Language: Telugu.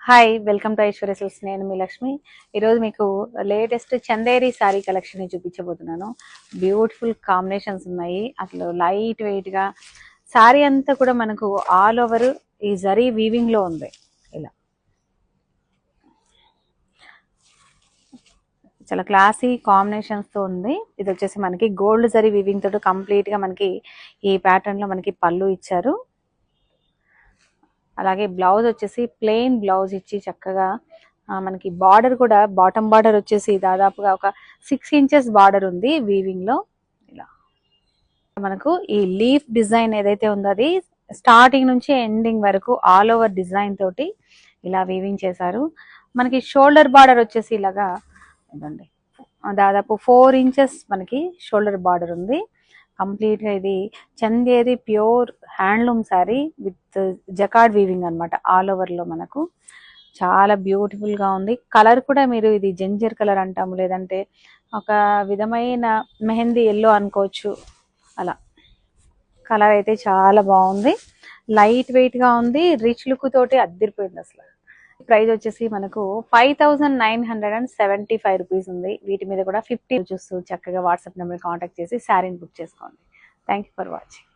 Hi welcome to Aishwarya silks. నేను మీ లక్ష్మి. ఈరోజు మీకు లేటెస్ట్ చందేరి శారీ కలెక్షన్ చూపించబోతున్నాను. బ్యూటిఫుల్ కాంబినేషన్స్ ఉన్నాయి. అసలు లైట్ వెయిట్గా శారీ అంతా కూడా మనకు ఆల్ ఓవర్ ఈ జరీ వీవింగ్లో ఉంది. ఇలా చాలా క్లాసీ కాంబినేషన్స్తో ఉంది. ఇది వచ్చేసి మనకి గోల్డ్ జరీ వీవింగ్ తోటి కంప్లీట్గా మనకి ఈ ప్యాటర్న్లో మనకి పళ్ళు ఇచ్చారు. అలాగే బ్లౌజ్ వచ్చేసి ప్లెయిన్ బ్లౌజ్ ఇచ్చి చక్కగా మనకి బార్డర్ కూడా బాటమ్ బార్డర్ వచ్చేసి దాదాపుగా ఒక 6 ఇంచెస్ బార్డర్ ఉంది వీవింగ్ లో. ఇలా మనకు ఈ లీఫ్ డిజైన్ ఏదైతే ఉందో అది స్టార్టింగ్ నుంచి ఎండింగ్ వరకు ఆల్ ఓవర్ డిజైన్ తోటి ఇలా వీవింగ్ చేశారు. మనకి షోల్డర్ బార్డర్ వచ్చేసి ఇలాగా ఇదండి, దాదాపు 4 ఇంచెస్ మనకి షోల్డర్ బార్డర్ ఉంది. కంప్లీట్ గా ఇది Chanderi pure handloom sari with jacquard weaving అనమాట. ఆల్ ఓవర్ లో మనకు చాలా బ్యూటిఫుల్ గా ఉంది. కలర్ కూడా మీరు ఇది జంజర్ కలర్ అంటాము, లేదంటే ఒక విధమైన మెహందీ ఎల్లో అనుకోవచ్చు. అలా కలర్ అయితే చాలా బాగుంది. లైట్ వెయిట్ గా ఉంది. రిచ్ లుక్ తోటి అద్దరిపోయింది అసలు. ప్రైస్ వచ్చేసి మనకు 5975 రూపీస్ ఉంది. వీటి మీద కూడా 50 చూస్తూ చక్కగా వాట్సాప్ నెంబర్ కాంటాక్ట్ చేసి శారీని బుక్ చేసుకోండి. Thank you for watching.